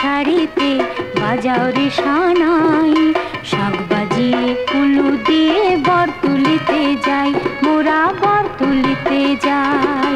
শাড়িতে বাজাও রে সানাই, শাক বাজিয়ে কুলু দিয়ে বর তুলিতে যাই, মোরা বর তুলিতে যাই।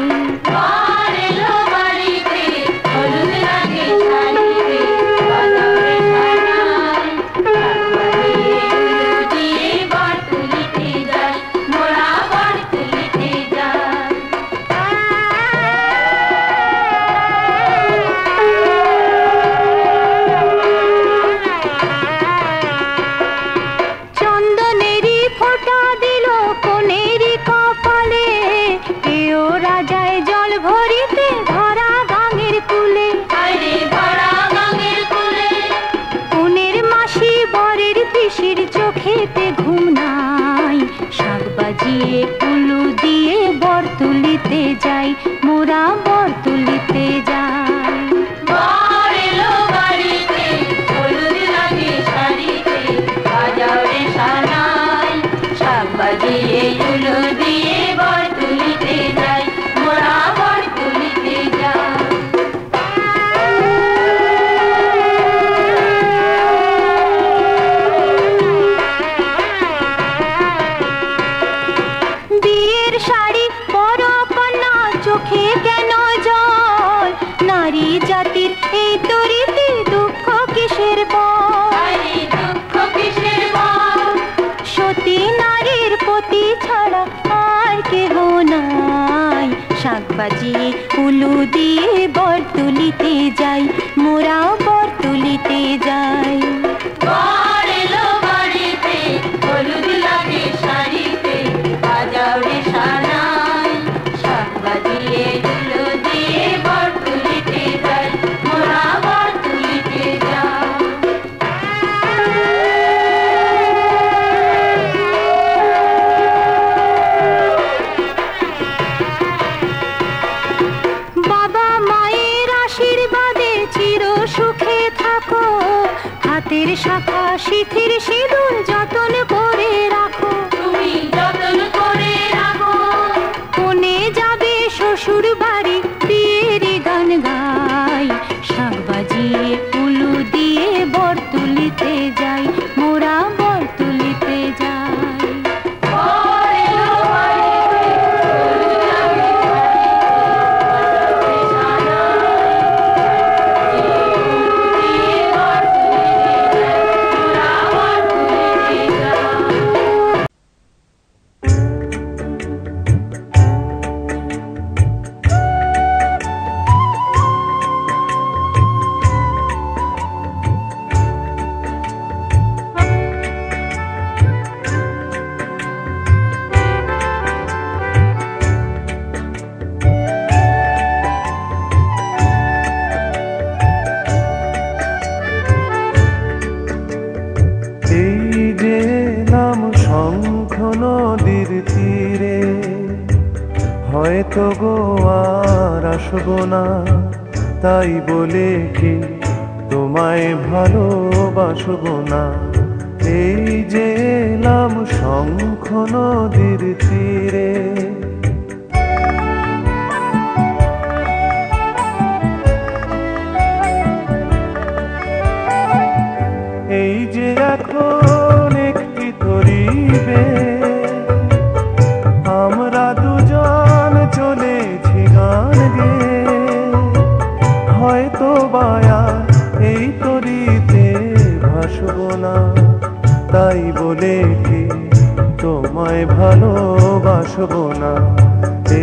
চোখেতে ঘুম নাই, শাক বাজিয়ে কুলু দিয়ে বর তুলিতে যাই, মোরা বর তুলিতে যাই। বর এলো বাড়িতে, হলুদ লাগে শাড়িতে, বাজাও রে সানাই, শাক বাজিয়ে কুলু দিয়ে বর তুলিতে যাই, মোরা বর তুলিতে যাই। চোখে কেন জল, নারী জাতির এই তরিতে দুঃখ কিসের বল, দুঃখ কিসের বল, সতী নারীর পতি ছাড়া আর কেহ নাই, শাক বাজিয়ে উলু দিয়ে বর তুলিতে যাই, মোরা বর তুলিতে যাই। বর এলো বাড়িতে, হলুদ লাগে শাড়িতে, বাজাও রে সানাই, শাক বাজিয়ে কুলু দিয়ে বর তুলিতে যাই, মোরা বর তুলিতে যাই। বাবা মায়ের আশীর্বাদে চির সুখে থাকো, হাতের শাখা সিথির সিঁদুর যতন করে রাখো, তুমি যতন করে রাখো। কোনে যাবে শ্বশুর বাড়ি, বিয়ের গান গাই, শাক বাজিয়ে কুলু দিয়ে বর তুলিতে যাই, মোরা বর তুলিতে যাই। নদীর তীরে হয়তো গো আর আসবো না, তাই বলে কি তোমায় ভালোবাসবো না। এই যে এলাম শঙ্খ নদীর তীরে, এই যে এখন একটি তরিবে আমরা দুজন চলেছি গান গেয়ে, হয়তো বায়া এই তরিতে ভাসবো না, তাই বলে কি তোমায় ভালোবাসবো না।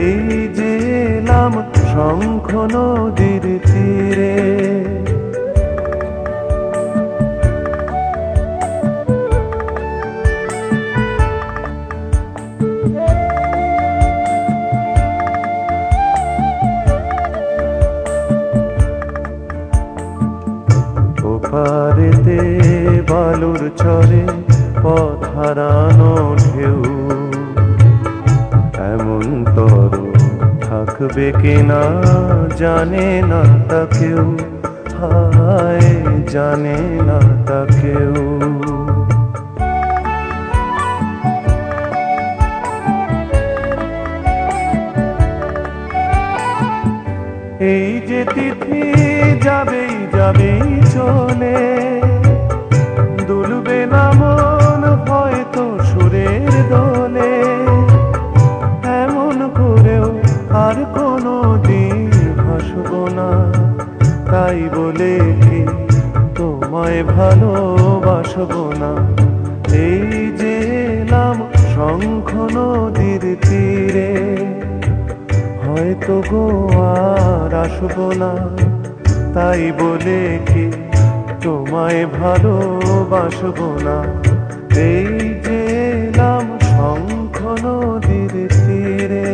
এই যে এলাম শঙ্খ নদীর তীরে, ওপারেতে বালুর চরে পথ হারানো ঢেউ, এমন তর থাকবে কিনা জানে না তা কেউ, হায় জানে না তা কেউ। এই যে তিথি যাবেই যাবেই চলে বাসবো না। এই যে এলাম শঙ্খ নদীর তীরে, হয়তো গো আর আসবো না। তাই বলে কি তোমায় ভালোবাসবো না। এই যে এলাম শঙ্খ নদীর তীরে।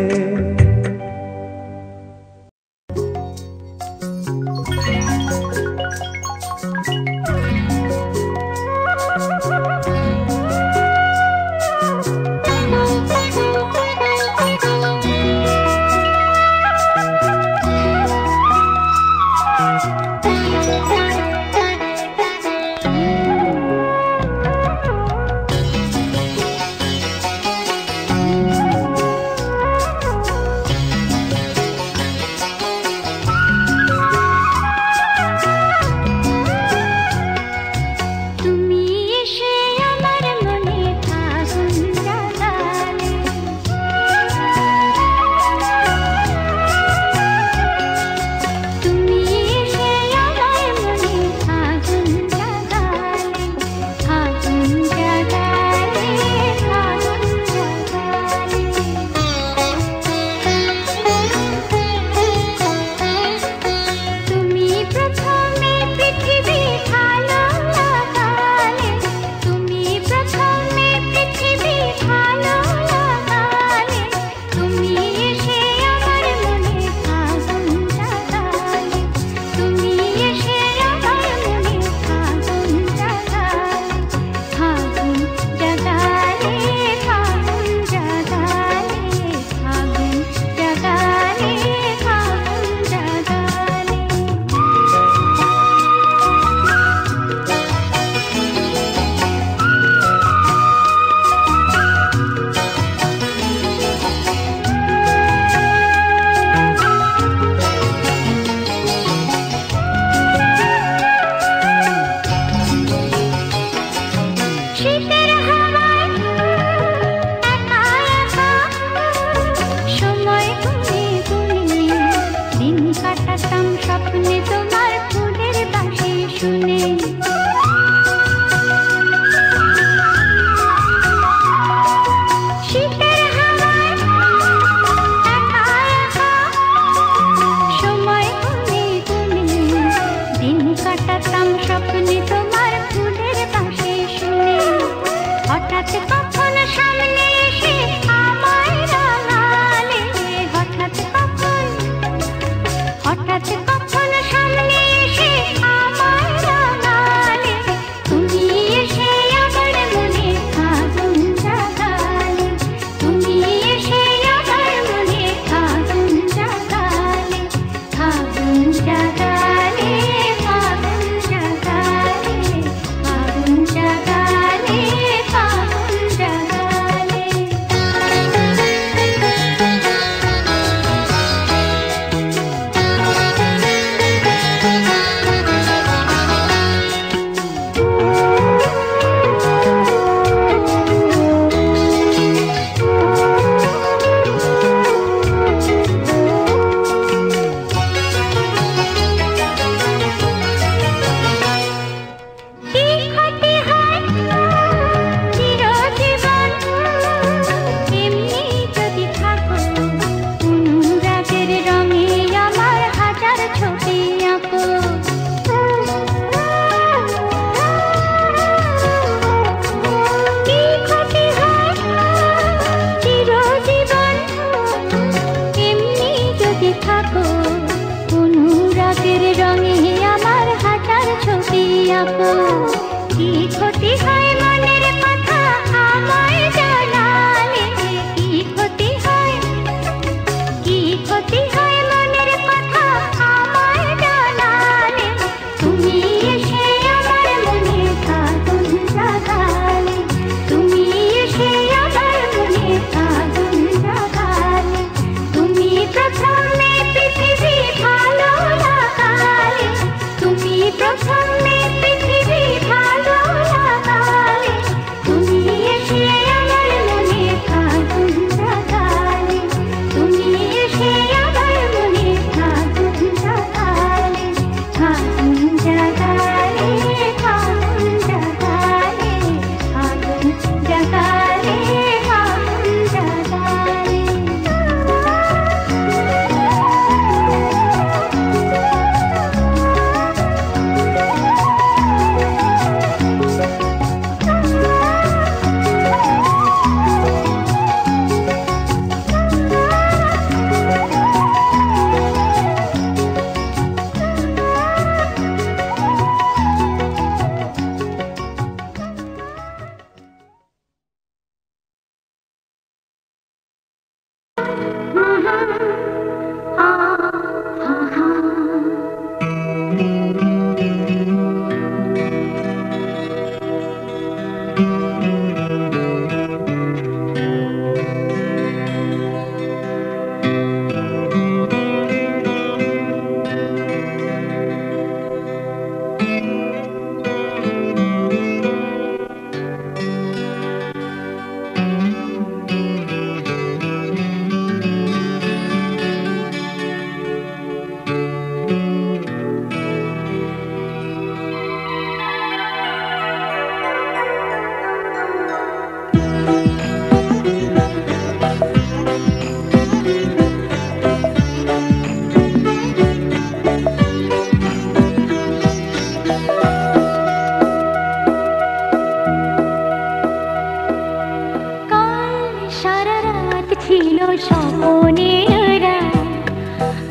ছিল স্বপ্নের রাত,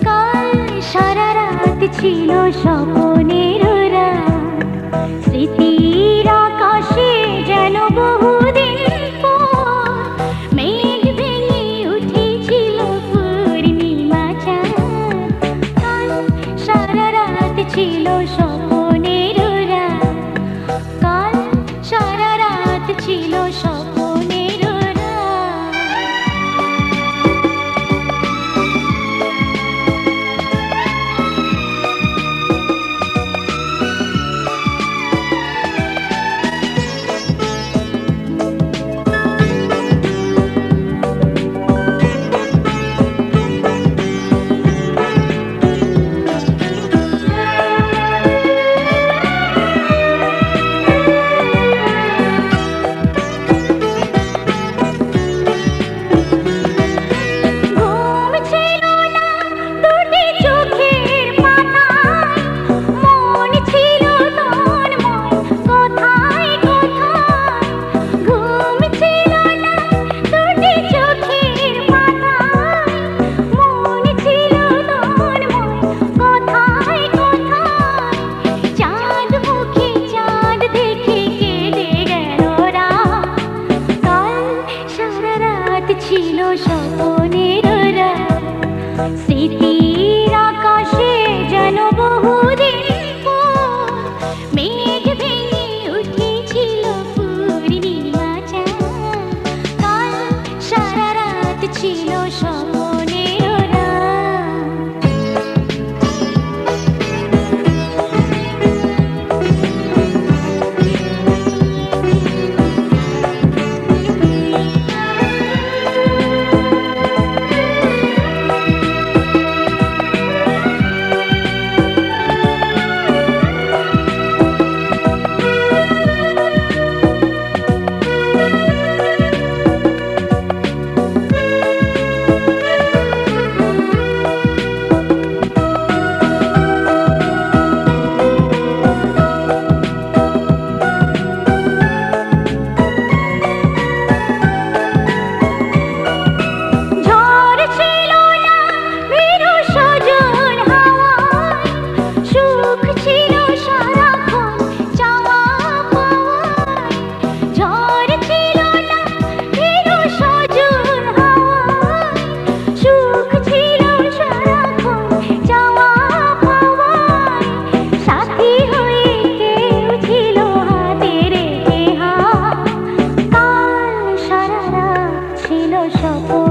কাল সারা রাত ছিল স্বপ্নের রাত। স্মৃতির আকাশে যেন বহুদিন পর মেঘ ভেঙে উঠেছিল পূর্ণিমা চাঁদ। কাল সারা রাত ছিল স্বপ্নের রাত, কাল সারা রাত ছিল স্বপ্নের রাত। ছিল স্বপ্নের রাত, স্মৃতির আকাশে যেন বহুদিন পর মেঘ ভেঙে উঠেছিল পূর্ণিমা চাঁদ। কাল সারা রাত ছিল স্বপ্নের রাত। ছিল স্বপ্ন।